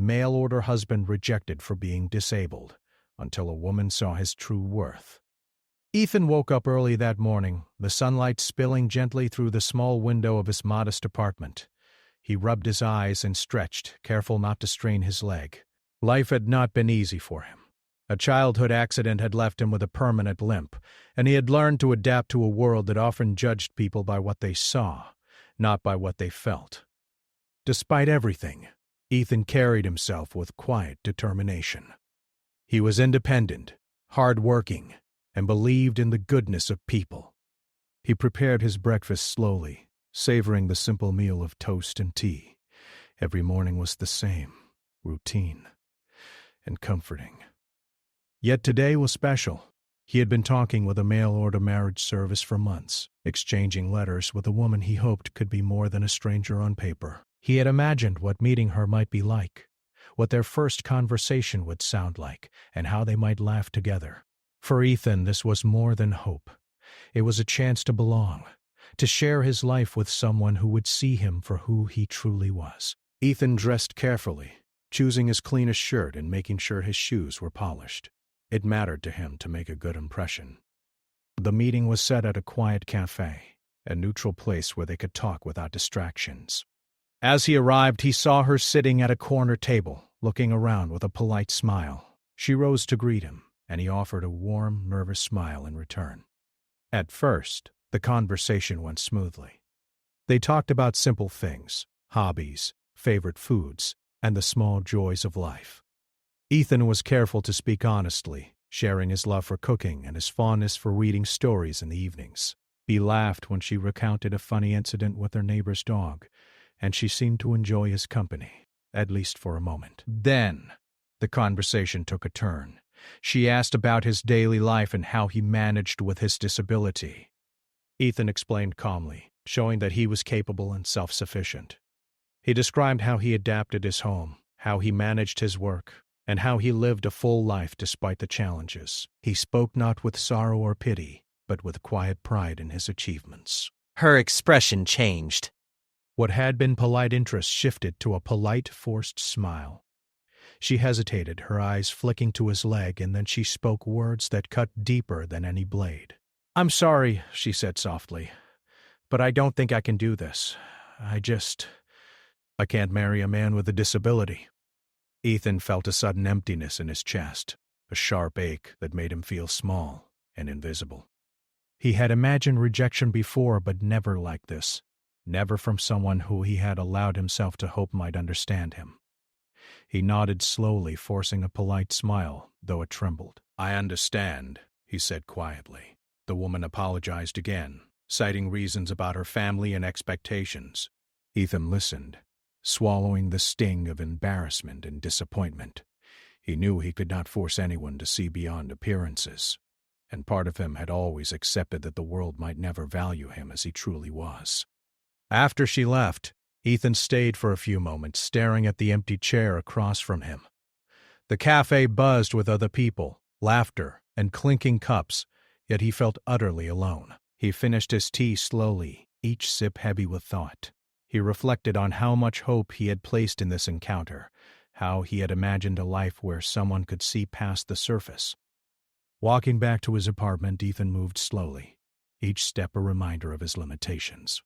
mail-order husband rejected for being disabled, until a woman saw his true worth. Ethan woke up early that morning, the sunlight spilling gently through the small window of his modest apartment. He rubbed his eyes and stretched, careful not to strain his leg. Life had not been easy for him. A childhood accident had left him with a permanent limp, and he had learned to adapt to a world that often judged people by what they saw, not by what they felt. Despite everything, Ethan carried himself with quiet determination. He was independent, hard-working, and believed in the goodness of people. He prepared his breakfast slowly, savoring the simple meal of toast and tea. Every morning was the same, routine, and comforting. Yet today was special. He had been talking with a mail-order marriage service for months, exchanging letters with a woman he hoped could be more than a stranger on paper. He had imagined what meeting her might be like, what their first conversation would sound like, and how they might laugh together. For Ethan, this was more than hope. It was a chance to belong, to share his life with someone who would see him for who he truly was. Ethan dressed carefully, choosing his cleanest shirt and making sure his shoes were polished. It mattered to him to make a good impression. The meeting was set at a quiet cafe, a neutral place where they could talk without distractions. As he arrived, he saw her sitting at a corner table, looking around with a polite smile. She rose to greet him, and he offered a warm, nervous smile in return. At first, the conversation went smoothly. They talked about simple things, hobbies, favorite foods, and the small joys of life. Ethan was careful to speak honestly, sharing his love for cooking and his fondness for reading stories in the evenings. He laughed when she recounted a funny incident with her neighbor's dog, and she seemed to enjoy his company, at least for a moment. Then, the conversation took a turn. She asked about his daily life and how he managed with his disability. Ethan explained calmly, showing that he was capable and self-sufficient. He described how he adapted his home, how he managed his work, and how he lived a full life despite the challenges. He spoke not with sorrow or pity, but with quiet pride in his achievements. Her expression changed. What had been polite interest shifted to a polite, forced smile. She hesitated, her eyes flicking to his leg, and then she spoke words that cut deeper than any blade. "I'm sorry," she said softly, "but I don't think I can do this. I can't marry a man with a disability." Ethan felt a sudden emptiness in his chest, a sharp ache that made him feel small and invisible. He had imagined rejection before, but never like this. Never from someone who he had allowed himself to hope might understand him. He nodded slowly, forcing a polite smile, though it trembled. "I understand," he said quietly. The woman apologized again, citing reasons about her family and expectations. Ethan listened, swallowing the sting of embarrassment and disappointment. He knew he could not force anyone to see beyond appearances, and part of him had always accepted that the world might never value him as he truly was. After she left, Ethan stayed for a few moments, staring at the empty chair across from him. The cafe buzzed with other people, laughter, and clinking cups, yet he felt utterly alone. He finished his tea slowly, each sip heavy with thought. He reflected on how much hope he had placed in this encounter, how he had imagined a life where someone could see past the surface. Walking back to his apartment, Ethan moved slowly, each step a reminder of his limitations.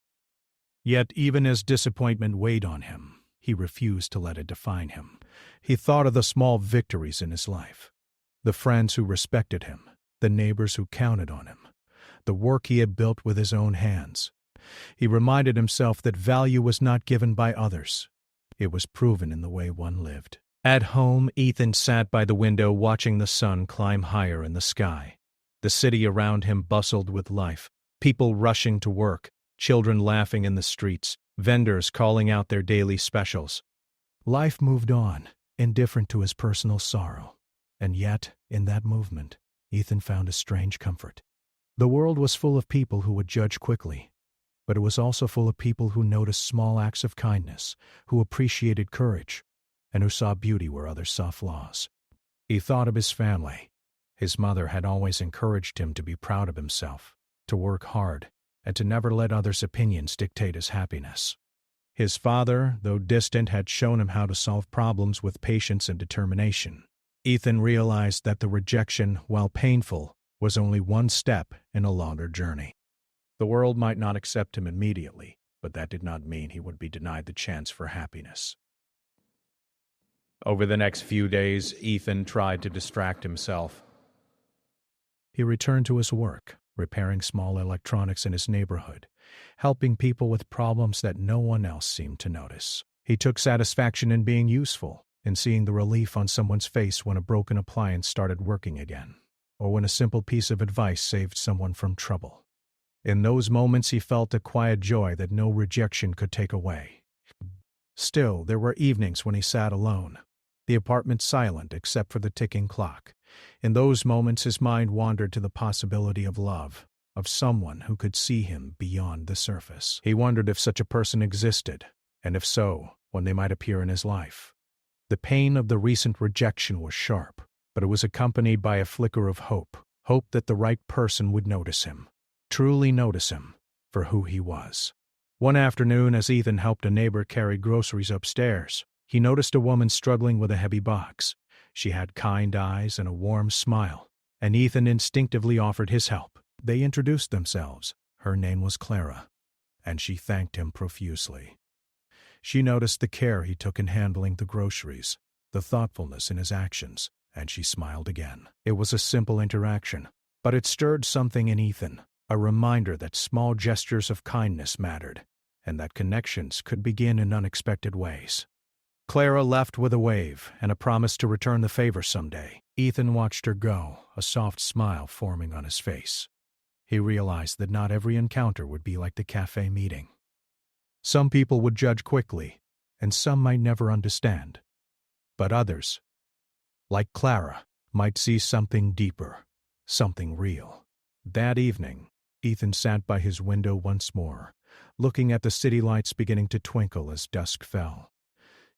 Yet even as disappointment weighed on him, he refused to let it define him. He thought of the small victories in his life, the friends who respected him, the neighbors who counted on him, the work he had built with his own hands. He reminded himself that value was not given by others. It was proven in the way one lived. At home, Ethan sat by the window watching the sun climb higher in the sky. The city around him bustled with life, people rushing to work, children laughing in the streets, vendors calling out their daily specials. Life moved on, indifferent to his personal sorrow. And yet, in that movement, Ethan found a strange comfort. The world was full of people who would judge quickly, but it was also full of people who noticed small acts of kindness, who appreciated courage, and who saw beauty where others saw flaws. He thought of his family. His mother had always encouraged him to be proud of himself, to work hard, and to never let others' opinions dictate his happiness. His father, though distant, had shown him how to solve problems with patience and determination. Ethan realized that the rejection, while painful, was only one step in a longer journey. The world might not accept him immediately, but that did not mean he would be denied the chance for happiness. Over the next few days, Ethan tried to distract himself. He returned to his work, repairing small electronics in his neighborhood, helping people with problems that no one else seemed to notice. He took satisfaction in being useful, in seeing the relief on someone's face when a broken appliance started working again, or when a simple piece of advice saved someone from trouble. In those moments he felt a quiet joy that no rejection could take away. Still, there were evenings when he sat alone, the apartment silent except for the ticking clock. In those moments his mind wandered to the possibility of love, of someone who could see him beyond the surface. He wondered if such a person existed, and if so, when they might appear in his life. The pain of the recent rejection was sharp, but it was accompanied by a flicker of hope that the right person would notice him, truly notice him, for who he was. One afternoon, as Ethan helped a neighbor carry groceries upstairs, he noticed a woman struggling with a heavy box. She had kind eyes and a warm smile, and Ethan instinctively offered his help. They introduced themselves. Her name was Clara, and she thanked him profusely. She noticed the care he took in handling the groceries, the thoughtfulness in his actions, and she smiled again. It was a simple interaction, but it stirred something in Ethan, a reminder that small gestures of kindness mattered, and that connections could begin in unexpected ways. Clara left with a wave and a promise to return the favor someday. Ethan watched her go, a soft smile forming on his face. He realized that not every encounter would be like the cafe meeting. Some people would judge quickly, and some might never understand. But others, like Clara, might see something deeper, something real. That evening, Ethan sat by his window once more, looking at the city lights beginning to twinkle as dusk fell.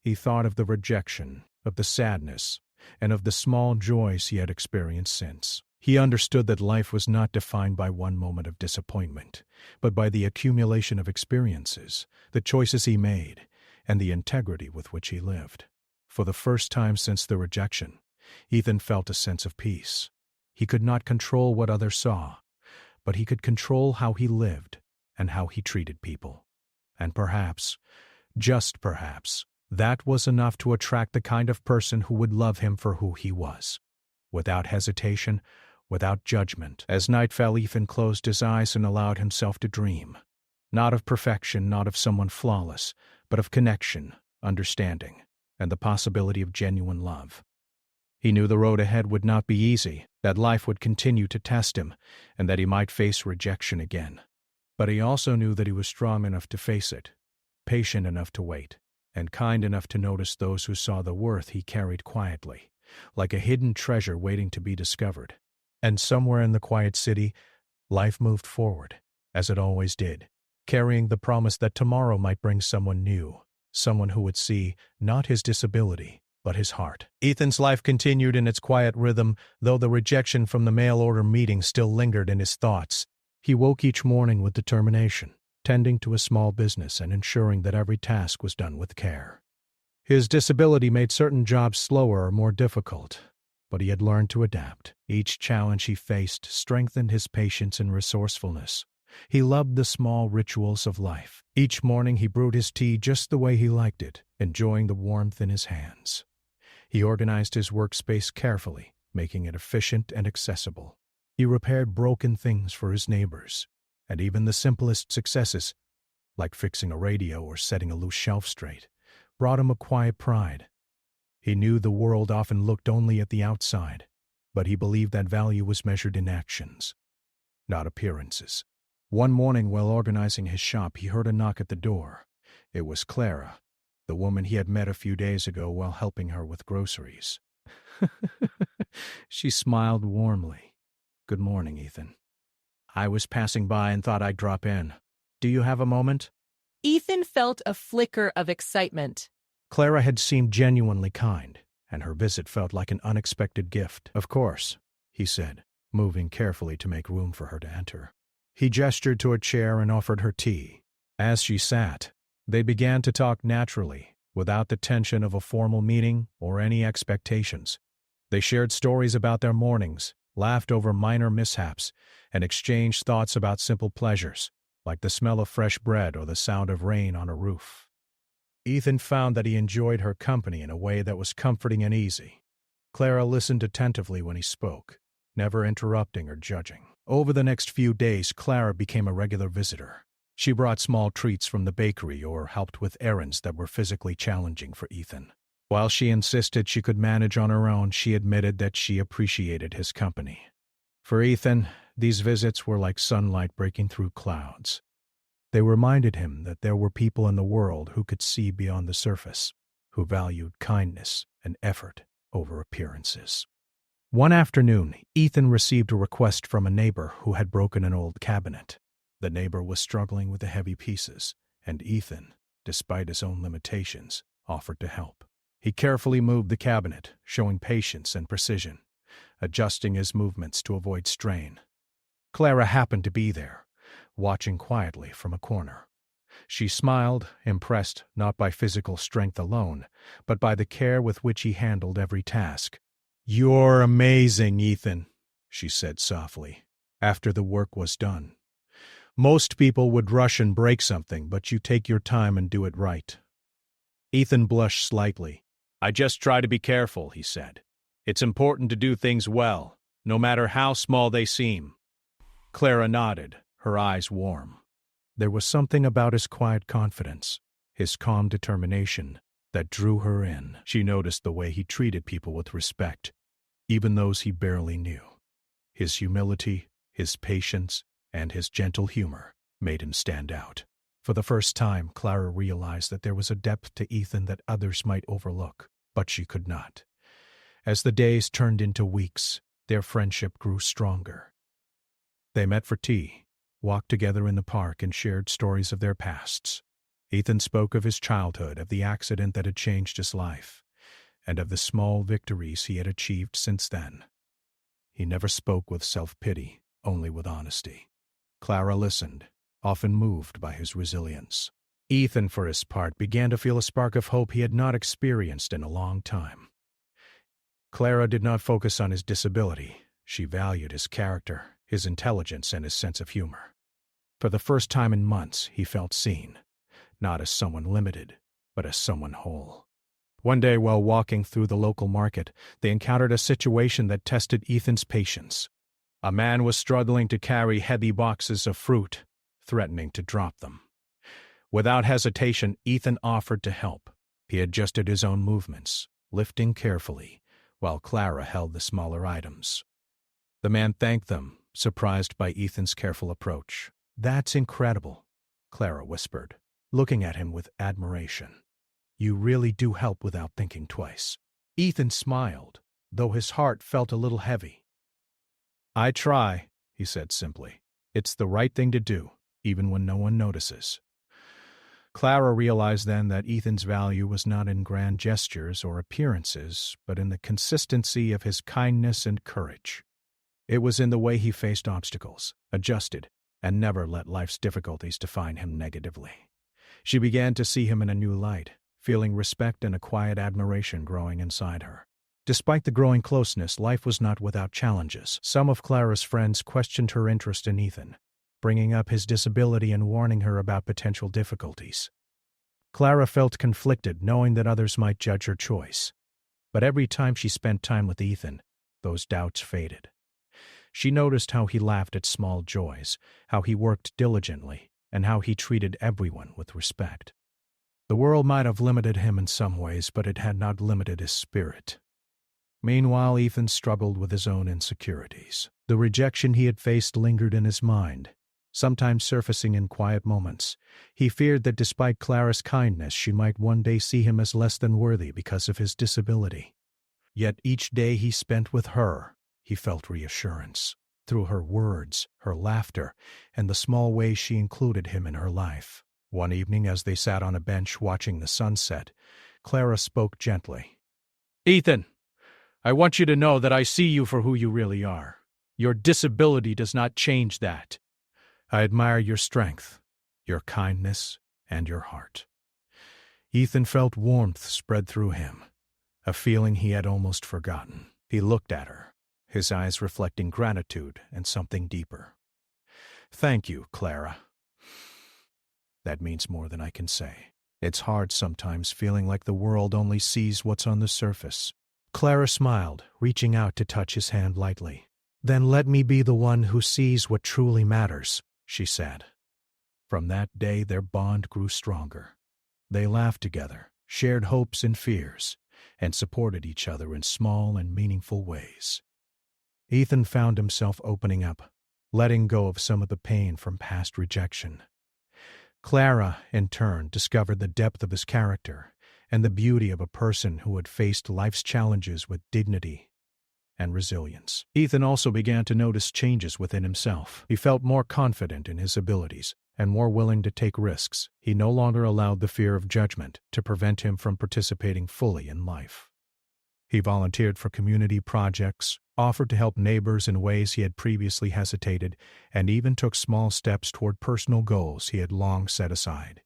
He thought of the rejection, of the sadness, and of the small joys he had experienced since. He understood that life was not defined by one moment of disappointment, but by the accumulation of experiences, the choices he made, and the integrity with which he lived. For the first time since the rejection, Ethan felt a sense of peace. He could not control what others saw, but he could control how he lived and how he treated people. And perhaps, just perhaps, that was enough to attract the kind of person who would love him for who he was, without hesitation, without judgment. As night fell, Ethan closed his eyes and allowed himself to dream, not of perfection, not of someone flawless, but of connection, understanding, and the possibility of genuine love. He knew the road ahead would not be easy, that life would continue to test him, and that he might face rejection again. But he also knew that he was strong enough to face it, patient enough to wait, and kind enough to notice those who saw the worth he carried quietly, like a hidden treasure waiting to be discovered. And somewhere in the quiet city, life moved forward, as it always did, carrying the promise that tomorrow might bring someone new, someone who would see not his disability, but his heart. Ethan's life continued in its quiet rhythm, though the rejection from the mail-order meeting still lingered in his thoughts. He woke each morning with determination, tending to a small business and ensuring that every task was done with care. His disability made certain jobs slower or more difficult, but he had learned to adapt. Each challenge he faced strengthened his patience and resourcefulness. He loved the small rituals of life. Each morning he brewed his tea just the way he liked it, enjoying the warmth in his hands. He organized his workspace carefully, making it efficient and accessible. He repaired broken things for his neighbors, and even the simplest successes, like fixing a radio or setting a loose shelf straight, brought him a quiet pride. He knew the world often looked only at the outside, but he believed that value was measured in actions, not appearances. One morning while organizing his shop, he heard a knock at the door. It was Clara, the woman he had met a few days ago while helping her with groceries. She smiled warmly. "Good morning, Ethan. I was passing by and thought I'd drop in. Do you have a moment?" Ethan felt a flicker of excitement. Clara had seemed genuinely kind, and her visit felt like an unexpected gift. "Of course," he said, moving carefully to make room for her to enter. He gestured to a chair and offered her tea. As she sat, They began to talk naturally, without the tension of a formal meeting or any expectations. They shared stories about their mornings, laughed over minor mishaps, and exchanged thoughts about simple pleasures, like the smell of fresh bread or the sound of rain on a roof. Ethan found that he enjoyed her company in a way that was comforting and easy. Clara listened attentively when he spoke, never interrupting or judging. Over the next few days, Clara became a regular visitor. She brought small treats from the bakery or helped with errands that were physically challenging for Ethan. While she insisted she could manage on her own, she admitted that she appreciated his company. For Ethan, these visits were like sunlight breaking through clouds. They reminded him that there were people in the world who could see beyond the surface, who valued kindness and effort over appearances. One afternoon, Ethan received a request from a neighbor who had broken an old cabinet. The neighbor was struggling with the heavy pieces, and Ethan, despite his own limitations, offered to help. He carefully moved the cabinet, showing patience and precision, adjusting his movements to avoid strain. Clara happened to be there, watching quietly from a corner. She smiled, impressed not by physical strength alone, but by the care with which he handled every task. "You're amazing, Ethan," she said softly, after the work was done. "Most people would rush and break something, but you take your time and do it right." Ethan blushed slightly. "I just try to be careful," he said. "It's important to do things well, no matter how small they seem." Clara nodded, her eyes warm. There was something about his quiet confidence, his calm determination, that drew her in. She noticed the way he treated people with respect, even those he barely knew. His humility, his patience, and his gentle humor made him stand out. For the first time, Clara realized that there was a depth to Ethan that others might overlook, but she could not. As the days turned into weeks, their friendship grew stronger. They met for tea, walked together in the park, and shared stories of their pasts. Ethan spoke of his childhood, of the accident that had changed his life, and of the small victories he had achieved since then. He never spoke with self-pity, only with honesty. Clara listened, often moved by his resilience. Ethan, for his part, began to feel a spark of hope he had not experienced in a long time. Clara did not focus on his disability. She valued his character, his intelligence, and his sense of humor. For the first time in months, he felt seen, not as someone limited, but as someone whole. One day, while walking through the local market, they encountered a situation that tested Ethan's patience. A man was struggling to carry heavy boxes of fruit, threatening to drop them. Without hesitation, Ethan offered to help. He adjusted his own movements, lifting carefully, while Clara held the smaller items. The man thanked them, surprised by Ethan's careful approach. "That's incredible," Clara whispered, looking at him with admiration. "You really do help without thinking twice." Ethan smiled, though his heart felt a little heavy. "I try," he said simply. "It's the right thing to do, even when no one notices." Clara realized then that Ethan's value was not in grand gestures or appearances, but in the consistency of his kindness and courage. It was in the way he faced obstacles, adjusted, and never let life's difficulties define him negatively. She began to see him in a new light, feeling respect and a quiet admiration growing inside her. Despite the growing closeness, life was not without challenges. Some of Clara's friends questioned her interest in Ethan, bringing up his disability and warning her about potential difficulties. Clara felt conflicted, knowing that others might judge her choice. But every time she spent time with Ethan, those doubts faded. She noticed how he laughed at small joys, how he worked diligently, and how he treated everyone with respect. The world might have limited him in some ways, but it had not limited his spirit. Meanwhile, Ethan struggled with his own insecurities. The rejection he had faced lingered in his mind, sometimes surfacing in quiet moments. He feared that despite Clara's kindness, she might one day see him as less than worthy because of his disability. Yet each day he spent with her, he felt reassurance. Through her words, her laughter, and the small ways she included him in her life. One evening, as they sat on a bench watching the sunset, Clara spoke gently. "Ethan, I want you to know that I see you for who you really are. Your disability does not change that. I admire your strength, your kindness, and your heart. Ethan felt warmth spread through him, a feeling he had almost forgotten. He looked at her, his eyes reflecting gratitude and something deeper. "Thank you, Clara. That means more than I can say. It's hard sometimes feeling like the world only sees what's on the surface." Clara smiled, reaching out to touch his hand lightly. "Then let me be the one who sees what truly matters," she said. From that day their bond grew stronger. They laughed together, shared hopes and fears, and supported each other in small and meaningful ways. Ethan found himself opening up, letting go of some of the pain from past rejection. Clara, in turn, discovered the depth of his character and the beauty of a person who had faced life's challenges with dignity and resilience. Ethan also began to notice changes within himself. He felt more confident in his abilities and more willing to take risks. He no longer allowed the fear of judgment to prevent him from participating fully in life. He volunteered for community projects, offered to help neighbors in ways he had previously hesitated, and even took small steps toward personal goals he had long set aside.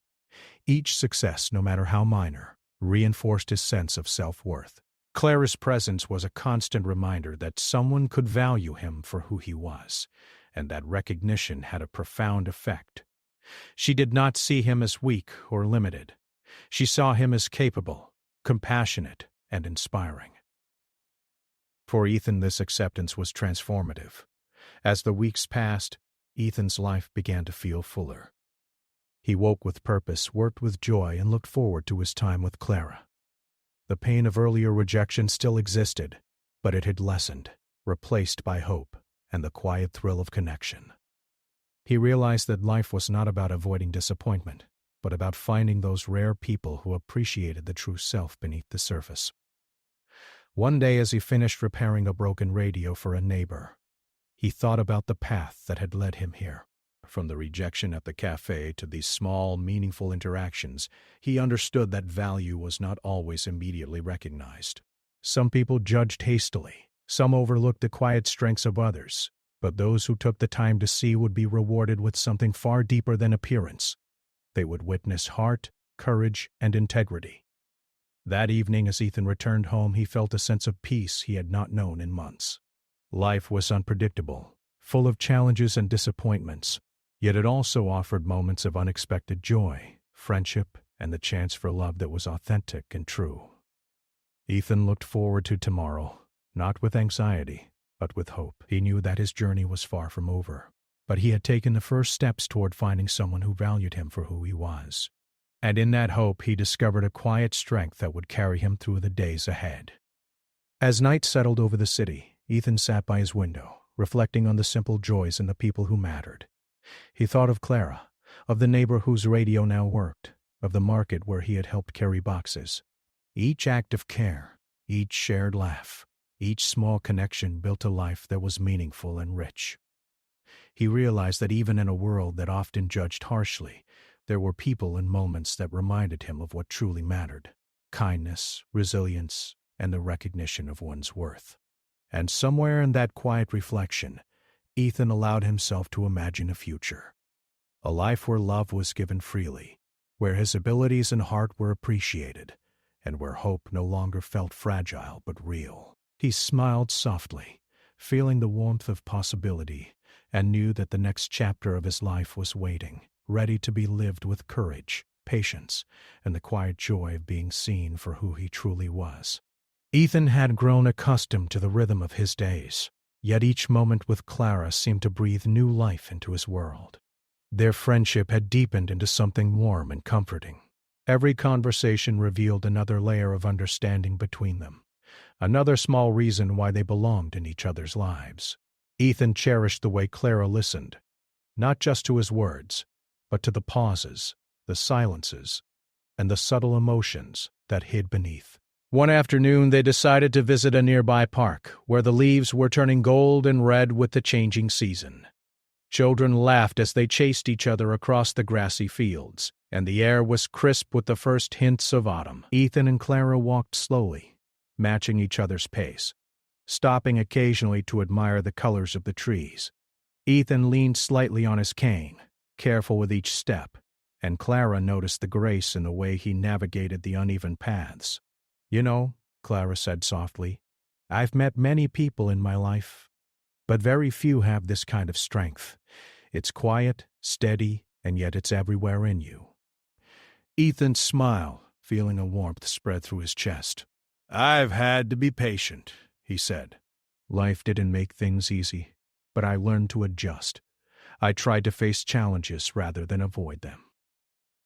Each success, no matter how minor, reinforced his sense of self-worth. Clara's presence was a constant reminder that someone could value him for who he was, and that recognition had a profound effect. She did not see him as weak or limited. She saw him as capable, compassionate, and inspiring. For Ethan, this acceptance was transformative. As the weeks passed, Ethan's life began to feel fuller. He woke with purpose, worked with joy, and looked forward to his time with Clara. The pain of earlier rejection still existed, but it had lessened, replaced by hope and the quiet thrill of connection. He realized that life was not about avoiding disappointment, but about finding those rare people who appreciated the true self beneath the surface. One day, as he finished repairing a broken radio for a neighbor, he thought about the path that had led him here. From the rejection at the cafe to these small, meaningful interactions, he understood that value was not always immediately recognized. Some people judged hastily, some overlooked the quiet strengths of others, but those who took the time to see would be rewarded with something far deeper than appearance. They would witness heart, courage, and integrity. That evening, as Ethan returned home, he felt a sense of peace he had not known in months. Life was unpredictable, full of challenges and disappointments, yet it also offered moments of unexpected joy, friendship, and the chance for love that was authentic and true. Ethan looked forward to tomorrow, not with anxiety, but with hope. He knew that his journey was far from over, but he had taken the first steps toward finding someone who valued him for who he was. And in that hope, he discovered a quiet strength that would carry him through the days ahead. As night settled over the city, Ethan sat by his window, reflecting on the simple joys and the people who mattered. He thought of Clara, of the neighbor whose radio now worked, of the market where he had helped carry boxes. Each act of care, each shared laugh, each small connection built a life that was meaningful and rich. He realized that even in a world that often judged harshly, there were people and moments that reminded him of what truly mattered: kindness, resilience, and the recognition of one's worth. And somewhere in that quiet reflection, Ethan allowed himself to imagine a future. A life where love was given freely, where his abilities and heart were appreciated, and where hope no longer felt fragile but real. He smiled softly, feeling the warmth of possibility, and knew that the next chapter of his life was waiting, ready to be lived with courage, patience, and the quiet joy of being seen for who he truly was. Ethan had grown accustomed to the rhythm of his days, yet each moment with Clara seemed to breathe new life into his world. Their friendship had deepened into something warm and comforting. Every conversation revealed another layer of understanding between them, another small reason why they belonged in each other's lives. Ethan cherished the way Clara listened, not just to his words, but to the pauses, the silences, and the subtle emotions that hid beneath. One afternoon, they decided to visit a nearby park, where the leaves were turning gold and red with the changing season. Children laughed as they chased each other across the grassy fields, and the air was crisp with the first hints of autumn. Ethan and Clara walked slowly, matching each other's pace, stopping occasionally to admire the colors of the trees. Ethan leaned slightly on his cane, careful with each step, and Clara noticed the grace in the way he navigated the uneven paths. "You know," Clara said softly, "I've met many people in my life, but very few have this kind of strength. It's quiet, steady, and yet it's everywhere in you." Ethan smiled, feeling a warmth spread through his chest. "I've had to be patient," he said. "Life didn't make things easy, but I learned to adjust. I tried to face challenges rather than avoid them."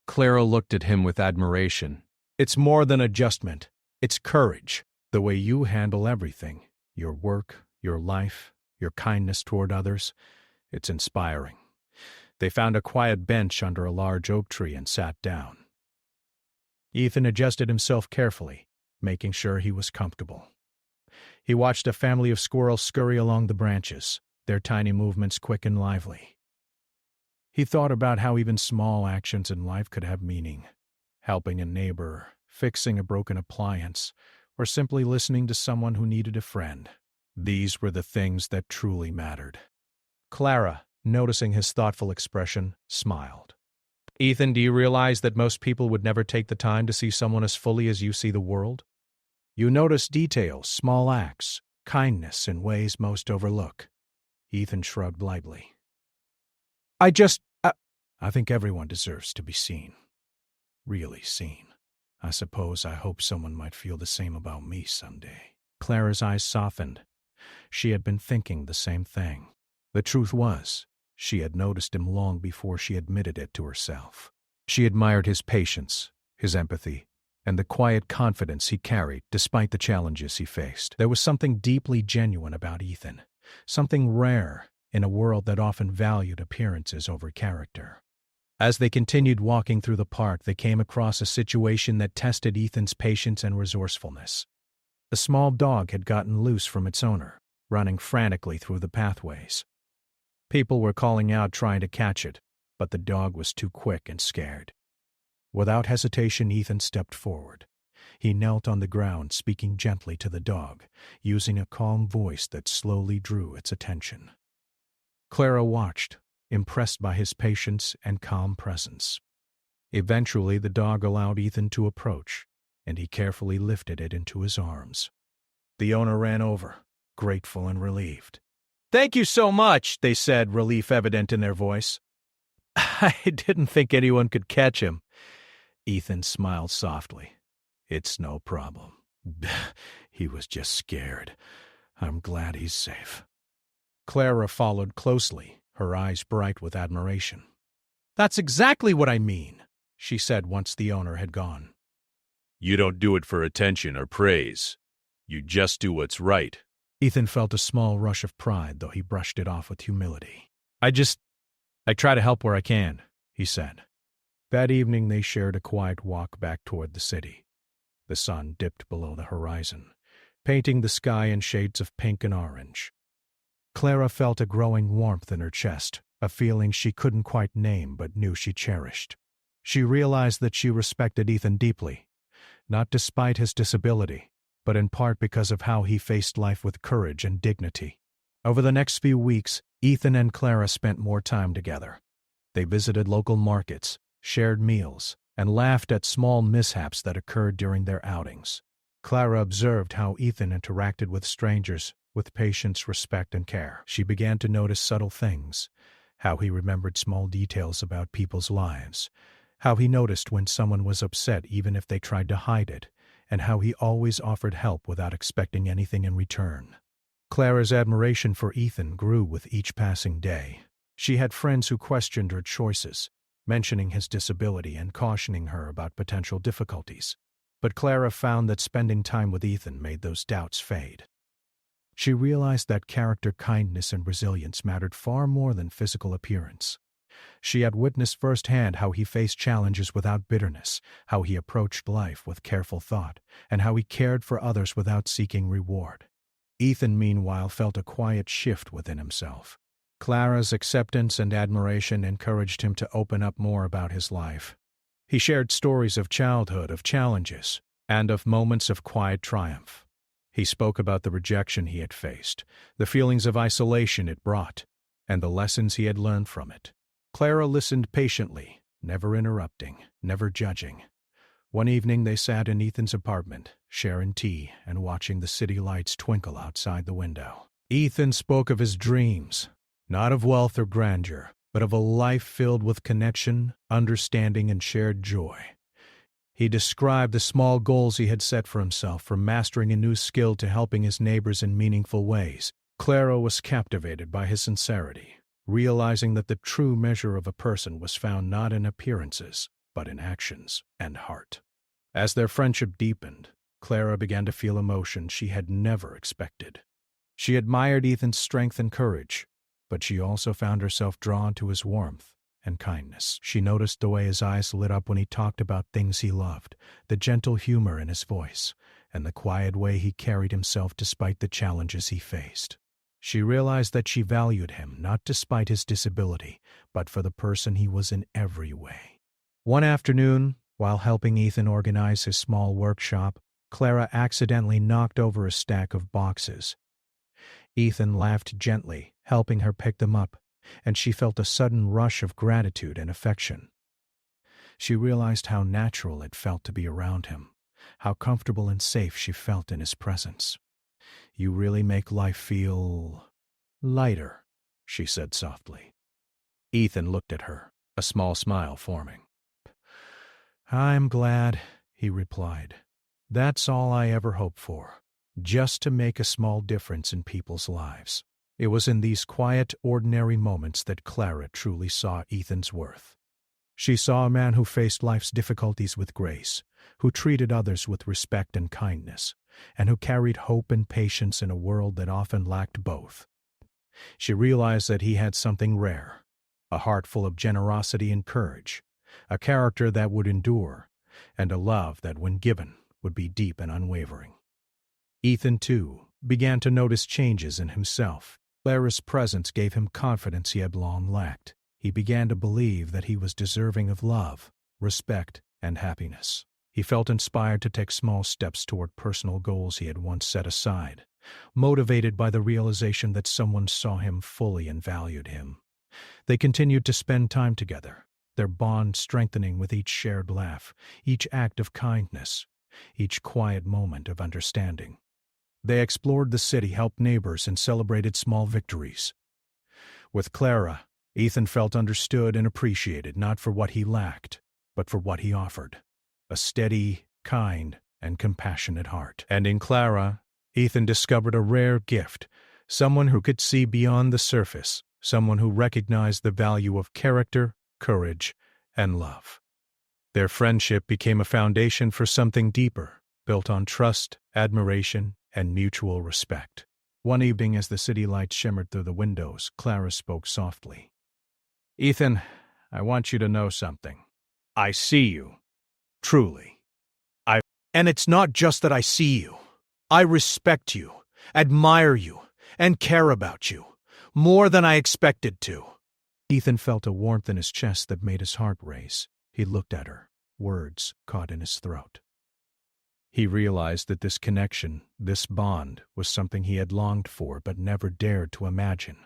Clara looked at him with admiration. "It's more than adjustment. It's courage. The way you handle everything, your work, your life, your kindness toward others, it's inspiring." They found a quiet bench under a large oak tree and sat down. Ethan adjusted himself carefully, making sure he was comfortable. He watched a family of squirrels scurry along the branches, their tiny movements quick and lively. He thought about how even small actions in life could have meaning. Helping a neighbor, fixing a broken appliance, or simply listening to someone who needed a friend. These were the things that truly mattered. Clara, noticing his thoughtful expression, smiled. "Ethan, do you realize that most people would never take the time to see someone as fully as you see the world? You notice details, small acts, kindness in ways most overlook." Ethan shrugged lightly. I think everyone deserves to be seen. Really seen. I suppose I hope someone might feel the same about me someday." Clara's eyes softened. She had been thinking the same thing. The truth was, she had noticed him long before she admitted it to herself. She admired his patience, his empathy, and the quiet confidence he carried despite the challenges he faced. There was something deeply genuine about Ethan, something rare in a world that often valued appearances over character. As they continued walking through the park, they came across a situation that tested Ethan's patience and resourcefulness. A small dog had gotten loose from its owner, running frantically through the pathways. People were calling out trying to catch it, but the dog was too quick and scared. Without hesitation, Ethan stepped forward. He knelt on the ground, speaking gently to the dog, using a calm voice that slowly drew its attention. Clara watched, impressed by his patience and calm presence. Eventually, the dog allowed Ethan to approach, and he carefully lifted it into his arms. The owner ran over, grateful and relieved. "Thank you so much," they said, relief evident in their voice. "I didn't think anyone could catch him." Ethan smiled softly. "It's no problem. He was just scared. I'm glad he's safe." Clara followed closely, her eyes bright with admiration. "That's exactly what I mean," she said once the owner had gone. "You don't do it for attention or praise. You just do what's right." Ethan felt a small rush of pride, though he brushed it off with humility. I try to help where I can," he said. That evening they shared a quiet walk back toward the city. The sun dipped below the horizon, painting the sky in shades of pink and orange. Clara felt a growing warmth in her chest, a feeling she couldn't quite name but knew she cherished. She realized that she respected Ethan deeply, not despite his disability, but in part because of how he faced life with courage and dignity. Over the next few weeks, Ethan and Clara spent more time together. They visited local markets, shared meals, and laughed at small mishaps that occurred during their outings. Clara observed how Ethan interacted with strangers with patience, respect, and care. She began to notice subtle things, how he remembered small details about people's lives, how he noticed when someone was upset even if they tried to hide it, and how he always offered help without expecting anything in return. Clara's admiration for Ethan grew with each passing day. She had friends who questioned her choices, mentioning his disability and cautioning her about potential difficulties. But Clara found that spending time with Ethan made those doubts fade. She realized that character, kindness, and resilience mattered far more than physical appearance. She had witnessed firsthand how he faced challenges without bitterness, how he approached life with careful thought, and how he cared for others without seeking reward. Ethan, meanwhile, felt a quiet shift within himself. Clara's acceptance and admiration encouraged him to open up more about his life. He shared stories of childhood, of challenges, and of moments of quiet triumph. He spoke about the rejection he had faced, the feelings of isolation it brought, and the lessons he had learned from it. Clara listened patiently, never interrupting, never judging. One evening they sat in Ethan's apartment, sharing tea and watching the city lights twinkle outside the window. Ethan spoke of his dreams, not of wealth or grandeur, but of a life filled with connection, understanding, and shared joy. He described the small goals he had set for himself, from mastering a new skill to helping his neighbors in meaningful ways. Clara was captivated by his sincerity, realizing that the true measure of a person was found not in appearances, but in actions and heart. As their friendship deepened, Clara began to feel emotion she had never expected. She admired Ethan's strength and courage, but she also found herself drawn to his warmth and kindness. She noticed the way his eyes lit up when he talked about things he loved, the gentle humor in his voice, and the quiet way he carried himself despite the challenges he faced. She realized that she valued him not despite his disability, but for the person he was in every way. One afternoon, while helping Ethan organize his small workshop, Clara accidentally knocked over a stack of boxes. Ethan laughed gently, helping her pick them up, and she felt a sudden rush of gratitude and affection. She realized how natural it felt to be around him, how comfortable and safe she felt in his presence. "You really make life feel lighter," she said softly. Ethan looked at her, a small smile forming. "I'm glad," he replied. "That's all I ever hoped for, just to make a small difference in people's lives." It was in these quiet, ordinary moments that Clara truly saw Ethan's worth. She saw a man who faced life's difficulties with grace, who treated others with respect and kindness, and who carried hope and patience in a world that often lacked both. She realized that he had something rare, a heart full of generosity and courage, a character that would endure, and a love that, when given, would be deep and unwavering. Ethan, too, began to notice changes in himself. Clara's presence gave him confidence he had long lacked. He began to believe that he was deserving of love, respect, and happiness. He felt inspired to take small steps toward personal goals he had once set aside, motivated by the realization that someone saw him fully and valued him. They continued to spend time together, their bond strengthening with each shared laugh, each act of kindness, each quiet moment of understanding. They explored the city, helped neighbors, and celebrated small victories. With Clara, Ethan felt understood and appreciated, not for what he lacked, but for what he offered: a steady, kind, and compassionate heart. And in Clara, Ethan discovered a rare gift, someone who could see beyond the surface, someone who recognized the value of character, courage, and love. Their friendship became a foundation for something deeper, built on trust, admiration, and mutual respect. One evening, as the city lights shimmered through the windows, Clara spoke softly. "Ethan, I want you to know something. I see you. Truly. And it's not just that I see you. I respect you, admire you, and care about you, more than I expected to." Ethan felt a warmth in his chest that made his heart race. He looked at her, words caught in his throat. He realized that this connection, this bond, was something he had longed for but never dared to imagine.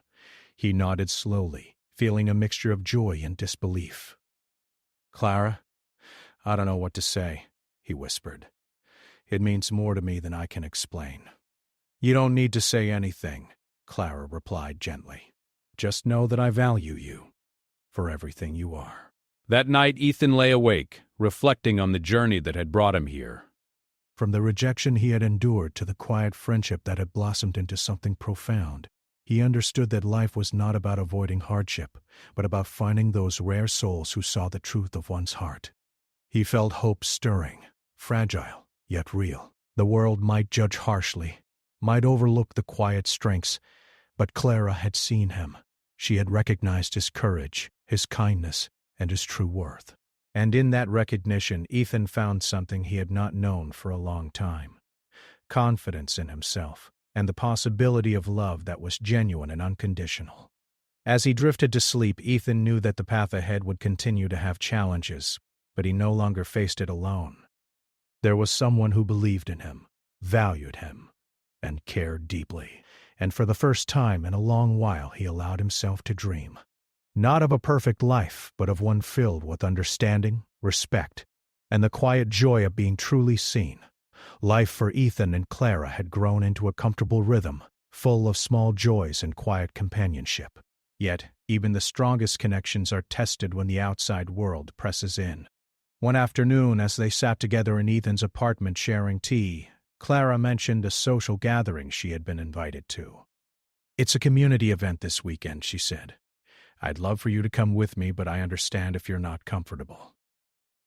He nodded slowly, feeling a mixture of joy and disbelief. "Clara, I don't know what to say," he whispered. "It means more to me than I can explain." "You don't need to say anything," Clara replied gently. "Just know that I value you for everything you are." That night, Ethan lay awake, reflecting on the journey that had brought him here. From the rejection he had endured to the quiet friendship that had blossomed into something profound, he understood that life was not about avoiding hardship, but about finding those rare souls who saw the truth of one's heart. He felt hope stirring, fragile, yet real. The world might judge harshly, might overlook the quiet strengths, but Clara had seen him. She had recognized his courage, his kindness, and his true worth. And in that recognition, Ethan found something he had not known for a long time: confidence in himself, and the possibility of love that was genuine and unconditional. As he drifted to sleep, Ethan knew that the path ahead would continue to have challenges, but he no longer faced it alone. There was someone who believed in him, valued him, and cared deeply. And for the first time in a long while, he allowed himself to dream. Not of a perfect life, but of one filled with understanding, respect, and the quiet joy of being truly seen. Life for Ethan and Clara had grown into a comfortable rhythm, full of small joys and quiet companionship. Yet, even the strongest connections are tested when the outside world presses in. One afternoon, as they sat together in Ethan's apartment sharing tea, Clara mentioned a social gathering she had been invited to. "It's a community event this weekend," she said. "I'd love for you to come with me, but I understand if you're not comfortable."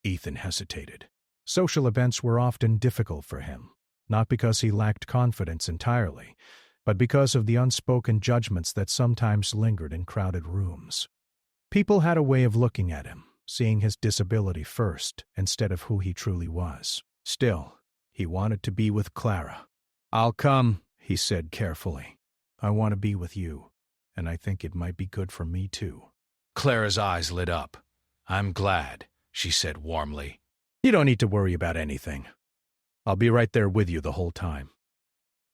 Ethan hesitated. Social events were often difficult for him, not because he lacked confidence entirely, but because of the unspoken judgments that sometimes lingered in crowded rooms. People had a way of looking at him, seeing his disability first instead of who he truly was. Still, he wanted to be with Clara. "I'll come," he said carefully. "I want to be with you, and I think it might be good for me too." Clara's eyes lit up. "I'm glad," she said warmly. "You don't need to worry about anything. I'll be right there with you the whole time."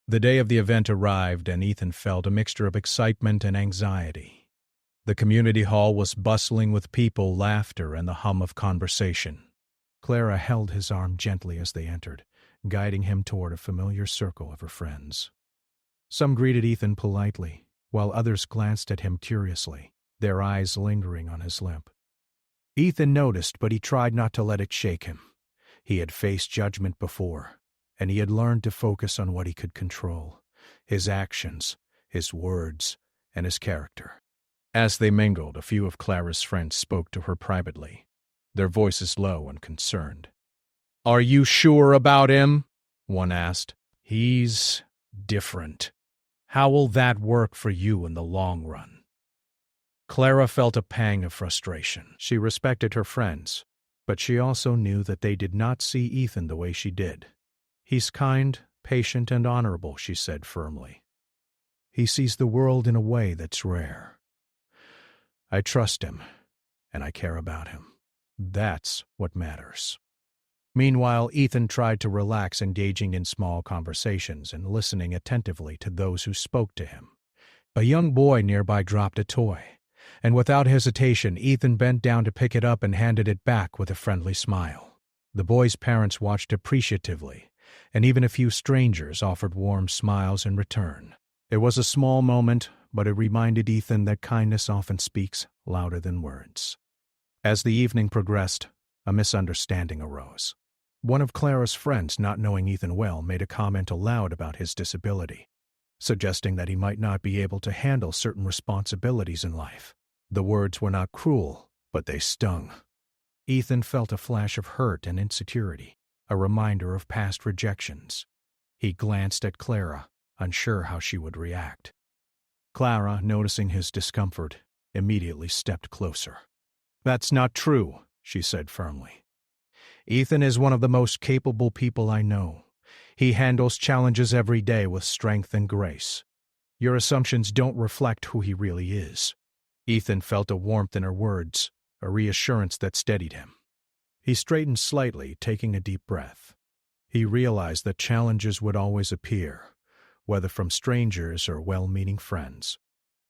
The day of the event arrived, and Ethan felt a mixture of excitement and anxiety. The community hall was bustling with people, laughter, and the hum of conversation. Clara held his arm gently as they entered, guiding him toward a familiar circle of her friends. Some greeted Ethan politely, while others glanced at him curiously, their eyes lingering on his limp. Ethan noticed, but he tried not to let it shake him. He had faced judgment before, and he had learned to focus on what he could control: his actions, his words, and his character. As they mingled, a few of Clara's friends spoke to her privately, their voices low and concerned. "Are you sure about him?" one asked. "He's different. How will that work for you in the long run?" Clara felt a pang of frustration. She respected her friends, but she also knew that they did not see Ethan the way she did. "He's kind, patient, and honorable," she said firmly. "He sees the world in a way that's rare. I trust him, and I care about him. That's what matters." Meanwhile, Ethan tried to relax, engaging in small conversations and listening attentively to those who spoke to him. A young boy nearby dropped a toy, and without hesitation, Ethan bent down to pick it up and handed it back with a friendly smile. The boy's parents watched appreciatively, and even a few strangers offered warm smiles in return. It was a small moment, but it reminded Ethan that kindness often speaks louder than words. As the evening progressed, a misunderstanding arose. One of Clara's friends, not knowing Ethan well, made a comment aloud about his disability, suggesting that he might not be able to handle certain responsibilities in life. The words were not cruel, but they stung. Ethan felt a flash of hurt and insecurity, a reminder of past rejections. He glanced at Clara, unsure how she would react. Clara, noticing his discomfort, immediately stepped closer. "That's not true," she said firmly. "Ethan is one of the most capable people I know. He handles challenges every day with strength and grace. Your assumptions don't reflect who he really is." Ethan felt a warmth in her words, a reassurance that steadied him. He straightened slightly, taking a deep breath. He realized that challenges would always appear, whether from strangers or well-meaning friends.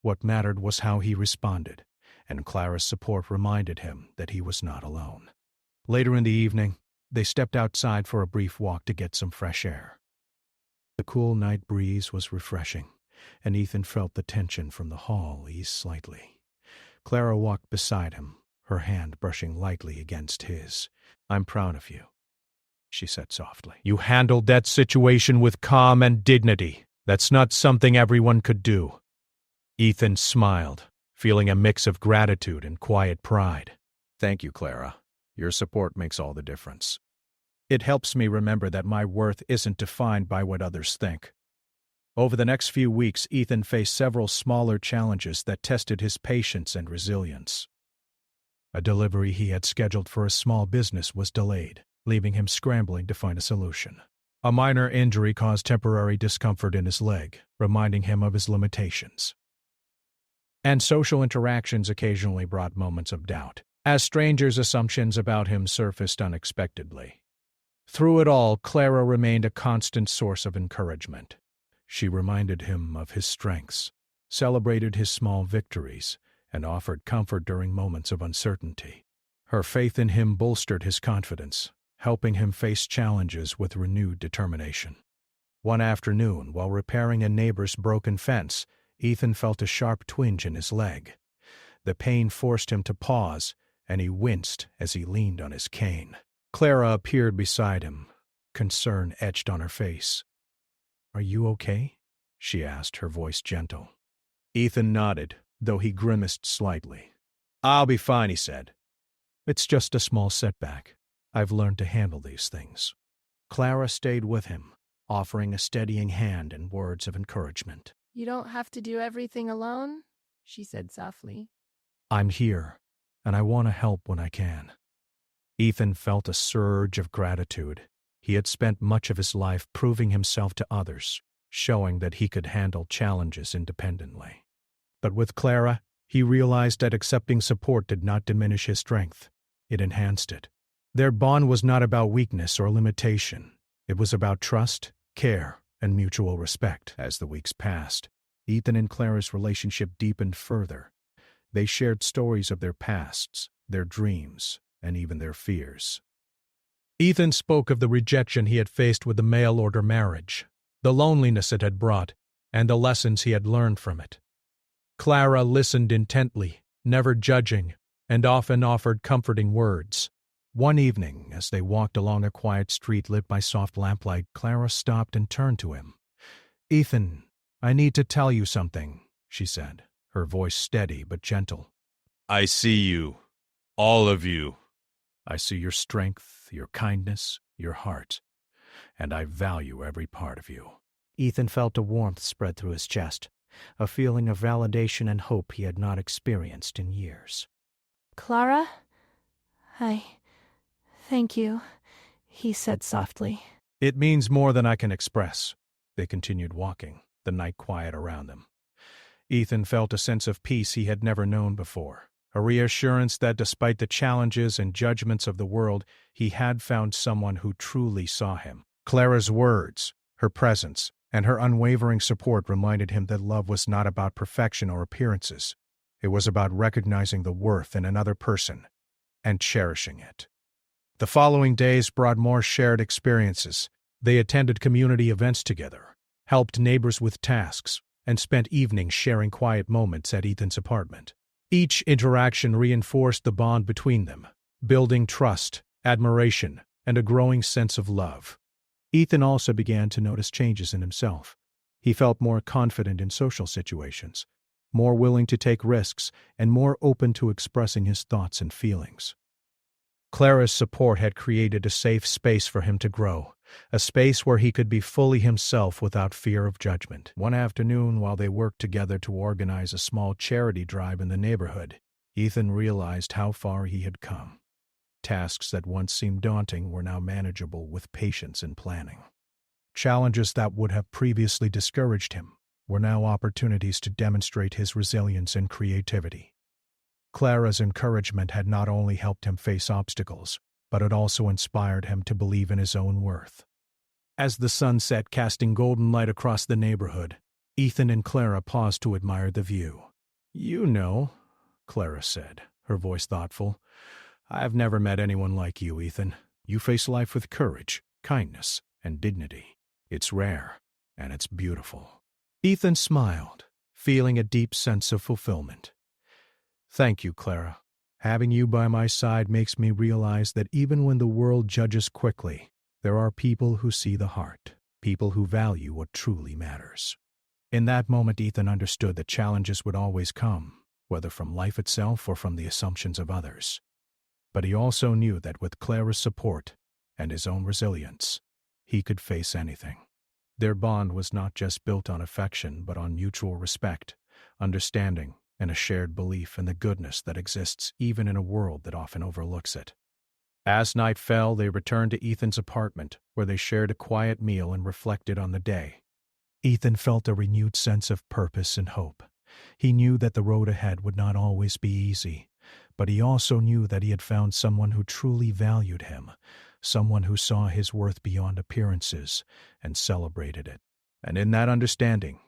What mattered was how he responded, and Clara's support reminded him that he was not alone. Later in the evening, they stepped outside for a brief walk to get some fresh air. The cool night breeze was refreshing, and Ethan felt the tension from the hall ease slightly. Clara walked beside him, her hand brushing lightly against his. "I'm proud of you," she said softly. "You handled that situation with calm and dignity. That's not something everyone could do." Ethan smiled, feeling a mix of gratitude and quiet pride. "Thank you, Clara. Your support makes all the difference. It helps me remember that my worth isn't defined by what others think." Over the next few weeks, Ethan faced several smaller challenges that tested his patience and resilience. A delivery he had scheduled for a small business was delayed, leaving him scrambling to find a solution. A minor injury caused temporary discomfort in his leg, reminding him of his limitations. And social interactions occasionally brought moments of doubt, as strangers' assumptions about him surfaced unexpectedly. Through it all, Clara remained a constant source of encouragement. She reminded him of his strengths, celebrated his small victories, and offered comfort during moments of uncertainty. Her faith in him bolstered his confidence, helping him face challenges with renewed determination. One afternoon, while repairing a neighbor's broken fence, Ethan felt a sharp twinge in his leg. The pain forced him to pause, and he winced as he leaned on his cane. Clara appeared beside him, concern etched on her face. "Are you okay?" she asked, her voice gentle. Ethan nodded, though he grimaced slightly. "I'll be fine," he said. "It's just a small setback. I've learned to handle these things." Clara stayed with him, offering a steadying hand and words of encouragement. "You don't have to do everything alone," she said softly. "I'm here, and I want to help when I can." Ethan felt a surge of gratitude. He had spent much of his life proving himself to others, showing that he could handle challenges independently. But with Clara, he realized that accepting support did not diminish his strength. It enhanced it. Their bond was not about weakness or limitation. It was about trust, care, and mutual respect. As the weeks passed, Ethan and Clara's relationship deepened further. They shared stories of their pasts, their dreams, and even their fears. Ethan spoke of the rejection he had faced with the mail-order marriage, the loneliness it had brought, and the lessons he had learned from it. Clara listened intently, never judging, and often offered comforting words. One evening, as they walked along a quiet street lit by soft lamplight, Clara stopped and turned to him. "Ethan, I need to tell you something," she said, her voice steady but gentle. I see you. All of you. "I see your strength, your kindness, your heart, and I value every part of you." Ethan felt a warmth spread through his chest, a feeling of validation and hope he had not experienced in years. "Clara, thank you," he said softly. "It means more than I can express." They continued walking, the night quiet around them. Ethan felt a sense of peace he had never known before, a reassurance that despite the challenges and judgments of the world, he had found someone who truly saw him. Clara's words, her presence, and her unwavering support reminded him that love was not about perfection or appearances. It was about recognizing the worth in another person and cherishing it. The following days brought more shared experiences. They attended community events together, helped neighbors with tasks, and spent evenings sharing quiet moments at Ethan's apartment. Each interaction reinforced the bond between them, building trust, admiration, and a growing sense of love. Ethan also began to notice changes in himself. He felt more confident in social situations, more willing to take risks, and more open to expressing his thoughts and feelings. Clara's support had created a safe space for him to grow, a space where he could be fully himself without fear of judgment. One afternoon, while they worked together to organize a small charity drive in the neighborhood, Ethan realized how far he had come. Tasks that once seemed daunting were now manageable with patience and planning. Challenges that would have previously discouraged him were now opportunities to demonstrate his resilience and creativity. Clara's encouragement had not only helped him face obstacles, but it also inspired him to believe in his own worth. As the sun set, casting golden light across the neighborhood, Ethan and Clara paused to admire the view. "You know," Clara said, her voice thoughtful, "I've never met anyone like you, Ethan. You face life with courage, kindness, and dignity. It's rare, and it's beautiful." Ethan smiled, feeling a deep sense of fulfillment. "Thank you, Clara. Having you by my side makes me realize that even when the world judges quickly, there are people who see the heart, people who value what truly matters." In that moment, Ethan understood that challenges would always come, whether from life itself or from the assumptions of others. But he also knew that with Clara's support and his own resilience, he could face anything. Their bond was not just built on affection, but on mutual respect, understanding, and a shared belief in the goodness that exists even in a world that often overlooks it. As night fell, they returned to Ethan's apartment, where they shared a quiet meal and reflected on the day. Ethan felt a renewed sense of purpose and hope. He knew that the road ahead would not always be easy, but he also knew that he had found someone who truly valued him, someone who saw his worth beyond appearances and celebrated it. And in that understanding,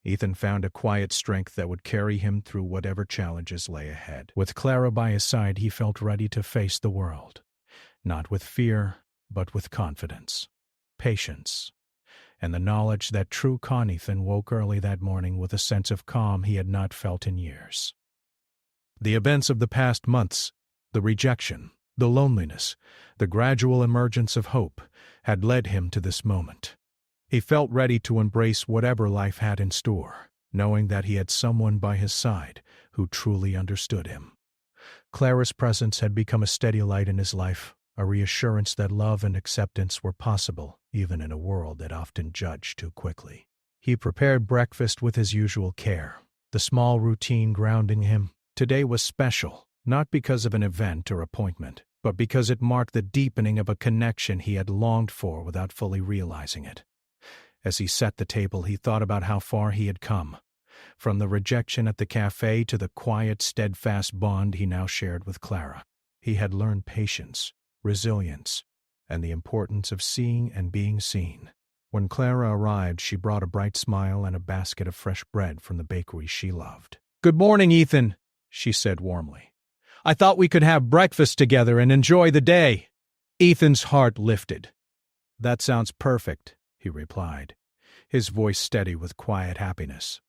Ethan found a quiet strength that would carry him through whatever challenges lay ahead. With Clara by his side, he felt ready to face the world, not with fear, but with confidence, patience, and the knowledge that true Ethan woke early that morning with a sense of calm he had not felt in years. The events of the past months, the rejection, the loneliness, the gradual emergence of hope, had led him to this moment. He felt ready to embrace whatever life had in store, knowing that he had someone by his side who truly understood him. Clara's presence had become a steady light in his life, a reassurance that love and acceptance were possible even in a world that often judged too quickly. He prepared breakfast with his usual care, the small routine grounding him. Today was special, not because of an event or appointment, but because it marked the deepening of a connection he had longed for without fully realizing it. As he set the table, he thought about how far he had come, from the rejection at the cafe to the quiet, steadfast bond he now shared with Clara. He had learned patience, resilience, and the importance of seeing and being seen. When Clara arrived, she brought a bright smile and a basket of fresh bread from the bakery she loved. "Good morning, Ethan," she said warmly. "I thought we could have breakfast together and enjoy the day." Ethan's heart lifted. "That sounds perfect," he replied, his voice steady with quiet happiness.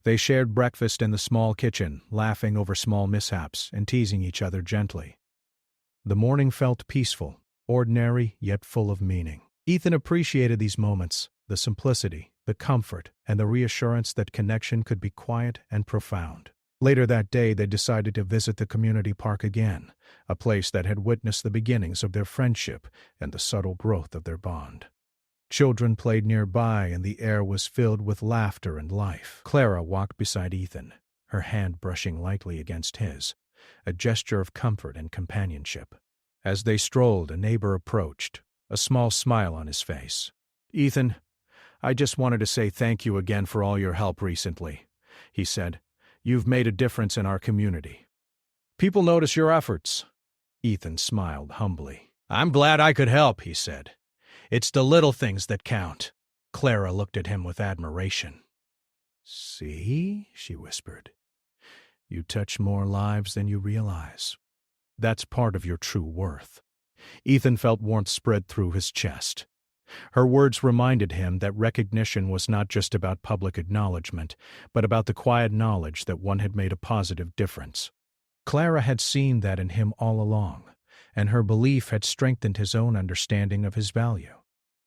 They shared breakfast in the small kitchen, laughing over small mishaps and teasing each other gently. The morning felt peaceful, ordinary yet full of meaning. Ethan appreciated these moments, the simplicity, the comfort, and the reassurance that connection could be quiet and profound. Later that day, they decided to visit the community park again, a place that had witnessed the beginnings of their friendship and the subtle growth of their bond. Children played nearby, and the air was filled with laughter and life. Clara walked beside Ethan, her hand brushing lightly against his, a gesture of comfort and companionship. As they strolled, a neighbor approached, a small smile on his face. "Ethan, I just wanted to say thank you again for all your help recently," he said. "You've made a difference in our community." "People notice your efforts." Ethan smiled humbly. "I'm glad I could help," he said. "It's the little things that count." Clara looked at him with admiration. "See?" she whispered. "You touch more lives than you realize. That's part of your true worth." Ethan felt warmth spread through his chest. Her words reminded him that recognition was not just about public acknowledgement, but about the quiet knowledge that one had made a positive difference. Clara had seen that in him all along, and her belief had strengthened his own understanding of his value.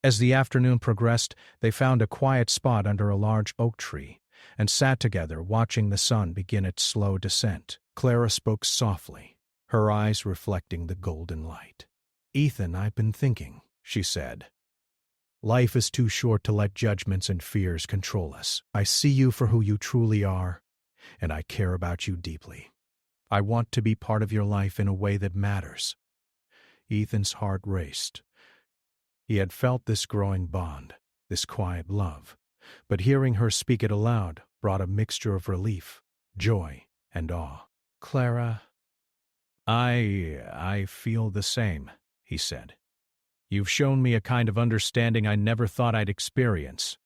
As the afternoon progressed, they found a quiet spot under a large oak tree and sat together watching the sun begin its slow descent. Clara spoke softly, her eyes reflecting the golden light. "Ethan, I've been thinking," she said. "Life is too short to let judgments and fears control us. I see you for who you truly are, and I care about you deeply. I want to be part of your life in a way that matters." Ethan's heart raced. He had felt this growing bond, this quiet love, but hearing her speak it aloud brought a mixture of relief, joy, and awe. "Clara, I feel the same," he said. "You've shown me a kind of understanding I never thought I'd experience.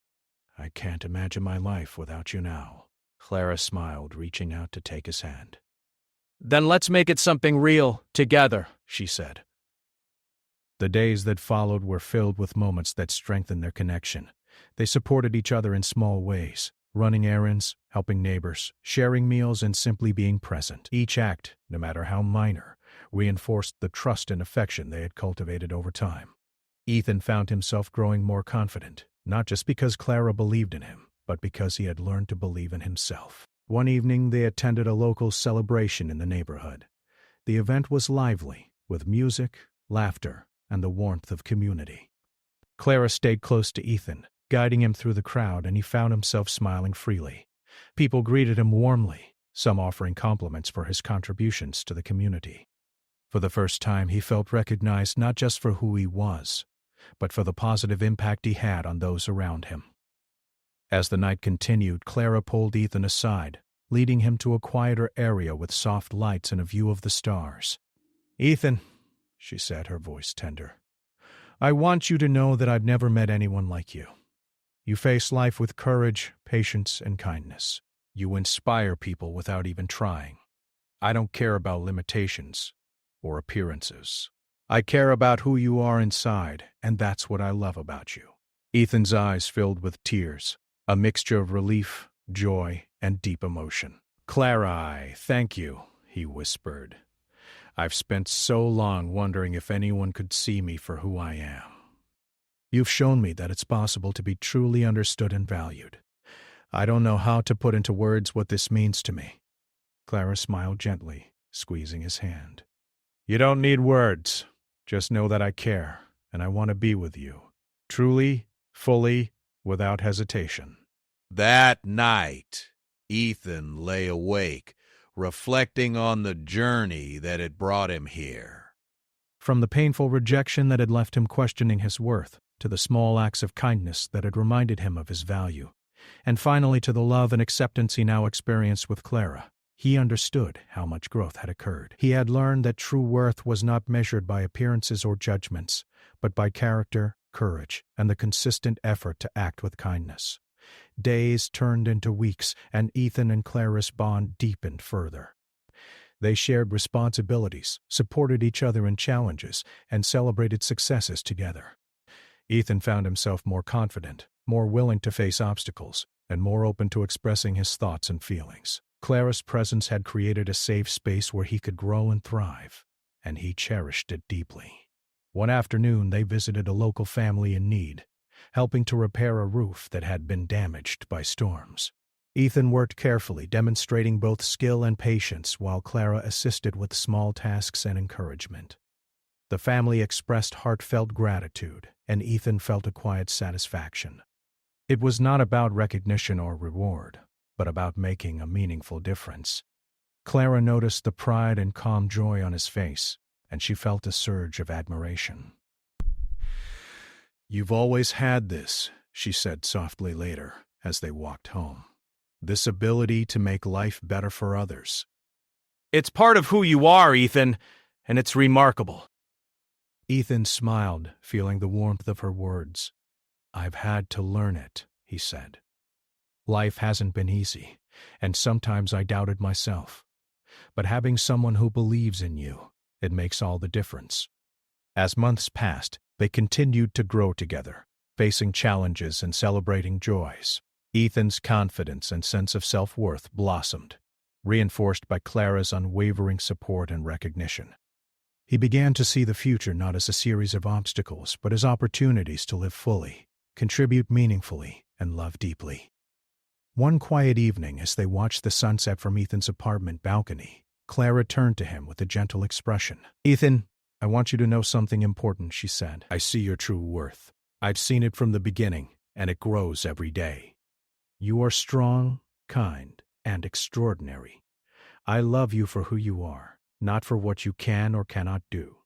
I can't imagine my life without you now." Clara smiled, reaching out to take his hand. "Then let's make it something real, together," she said. The days that followed were filled with moments that strengthened their connection. They supported each other in small ways, running errands, helping neighbors, sharing meals, and simply being present. Each act, no matter how minor, reinforced the trust and affection they had cultivated over time. Ethan found himself growing more confident, not just because Clara believed in him, but because he had learned to believe in himself. One evening, they attended a local celebration in the neighborhood. The event was lively, with music, laughter, and the warmth of community. Clara stayed close to Ethan, guiding him through the crowd, and he found himself smiling freely. People greeted him warmly, some offering compliments for his contributions to the community. For the first time, he felt recognized not just for who he was, but for the positive impact he had on those around him. As the night continued, Clara pulled Ethan aside, leading him to a quieter area with soft lights and a view of the stars. "Ethan," she said, her voice tender, "I want you to know that I've never met anyone like you. You face life with courage, patience, and kindness. You inspire people without even trying. I don't care about limitations or appearances. I care about who you are inside, and that's what I love about you." Ethan's eyes filled with tears, a mixture of relief, joy, and deep emotion. "Clara, I thank you," he whispered. "I've spent so long wondering if anyone could see me for who I am. You've shown me that it's possible to be truly understood and valued. I don't know how to put into words what this means to me." Clara smiled gently, squeezing his hand. "You don't need words. Just know that I care, and I want to be with you. Truly, fully, without hesitation." That night, Ethan lay awake, reflecting on the journey that had brought him here. From the painful rejection that had left him questioning his worth, to the small acts of kindness that had reminded him of his value, and finally to the love and acceptance he now experienced with Clara, he understood how much growth had occurred. He had learned that true worth was not measured by appearances or judgments, but by character, courage, and the consistent effort to act with kindness. Days turned into weeks, and Ethan and Clara's bond deepened further. They shared responsibilities, supported each other in challenges, and celebrated successes together. Ethan found himself more confident, more willing to face obstacles, and more open to expressing his thoughts and feelings. Clara's presence had created a safe space where he could grow and thrive, and he cherished it deeply. One afternoon, they visited a local family in need, helping to repair a roof that had been damaged by storms. Ethan worked carefully, demonstrating both skill and patience, while Clara assisted with small tasks and encouragement. The family expressed heartfelt gratitude, and Ethan felt a quiet satisfaction. It was not about recognition or reward, but about making a meaningful difference. Clara noticed the pride and calm joy on his face, and she felt a surge of admiration. "You've always had this," she said softly later, as they walked home. "This ability to make life better for others." "It's part of who you are, Ethan, and it's remarkable." Ethan smiled, feeling the warmth of her words. "I've had to learn it," he said. "Life hasn't been easy, and sometimes I doubted myself. But having someone who believes in you, it makes all the difference." As months passed, they continued to grow together, facing challenges and celebrating joys. Ethan's confidence and sense of self-worth blossomed, reinforced by Clara's unwavering support and recognition. He began to see the future not as a series of obstacles, but as opportunities to live fully, contribute meaningfully, and love deeply. One quiet evening, as they watched the sunset from Ethan's apartment balcony, Clara turned to him with a gentle expression. "Ethan, I want you to know something important," she said. "I see your true worth. I've seen it from the beginning, and it grows every day. You are strong, kind, and extraordinary. I love you for who you are, not for what you can or cannot do."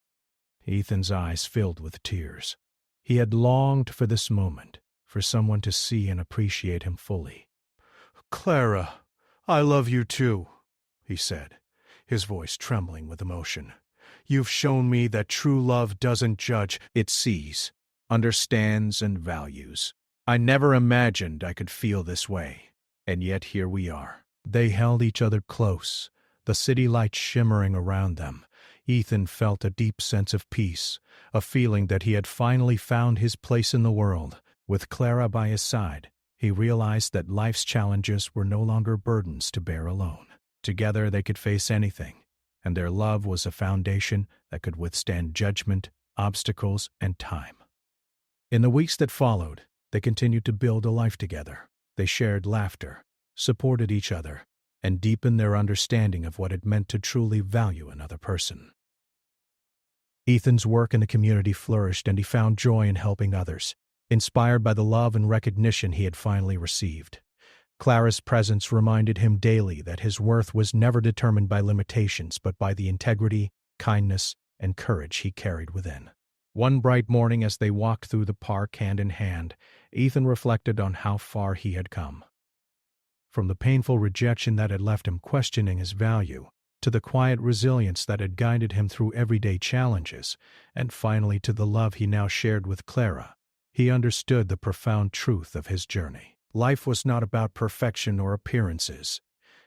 Ethan's eyes filled with tears. He had longed for this moment, for someone to see and appreciate him fully. "Clara, I love you too," he said, his voice trembling with emotion. "You've shown me that true love doesn't judge, it sees, understands, and values. I never imagined I could feel this way, and yet here we are." They held each other close, the city lights shimmering around them. Ethan felt a deep sense of peace, a feeling that he had finally found his place in the world. With Clara by his side, he realized that life's challenges were no longer burdens to bear alone. Together they could face anything, and their love was a foundation that could withstand judgment, obstacles, and time. In the weeks that followed, they continued to build a life together. They shared laughter, supported each other, and deepened their understanding of what it meant to truly value another person. Ethan's work in the community flourished, and he found joy in helping others, inspired by the love and recognition he had finally received. Clara's presence reminded him daily that his worth was never determined by limitations, but by the integrity, kindness, and courage he carried within. One bright morning, as they walked through the park hand in hand, Ethan reflected on how far he had come. From the painful rejection that had left him questioning his value, to the quiet resilience that had guided him through everyday challenges, and finally to the love he now shared with Clara, He understood the profound truth of his journey. Life was not about perfection or appearances.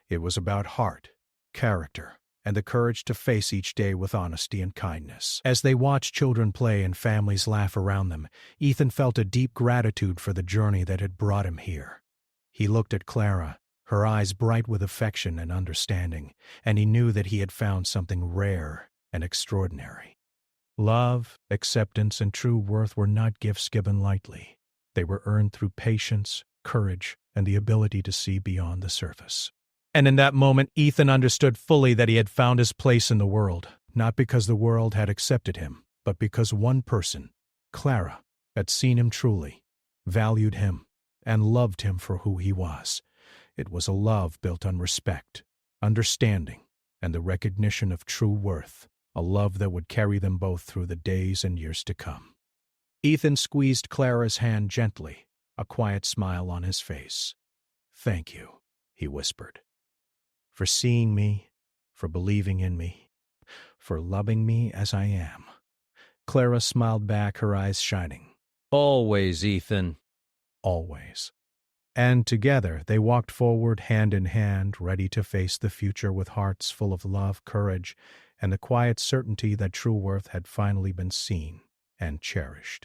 It was about heart, character, and the courage to face each day with honesty and kindness. As they watched children play and families laugh around them, Ethan felt a deep gratitude for the journey that had brought him here. He looked at Clara, her eyes bright with affection and understanding, and he knew that he had found something rare and extraordinary. Love, acceptance, and true worth were not gifts given lightly. They were earned through patience, courage, and the ability to see beyond the surface. And in that moment, Ethan understood fully that he had found his place in the world, not because the world had accepted him, but because one person, Clara, had seen him truly, valued him, and loved him for who he was. It was a love built on respect, understanding, and the recognition of true worth, a love that would carry them both through the days and years to come. Ethan squeezed Clara's hand gently, a quiet smile on his face. "Thank you," he whispered, "for seeing me, for believing in me, for loving me as I am." Clara smiled back, her eyes shining. Always, Ethan. Always. And together they walked forward hand in hand, ready to face the future with hearts full of love, courage, and the quiet certainty that true worth had finally been seen and cherished.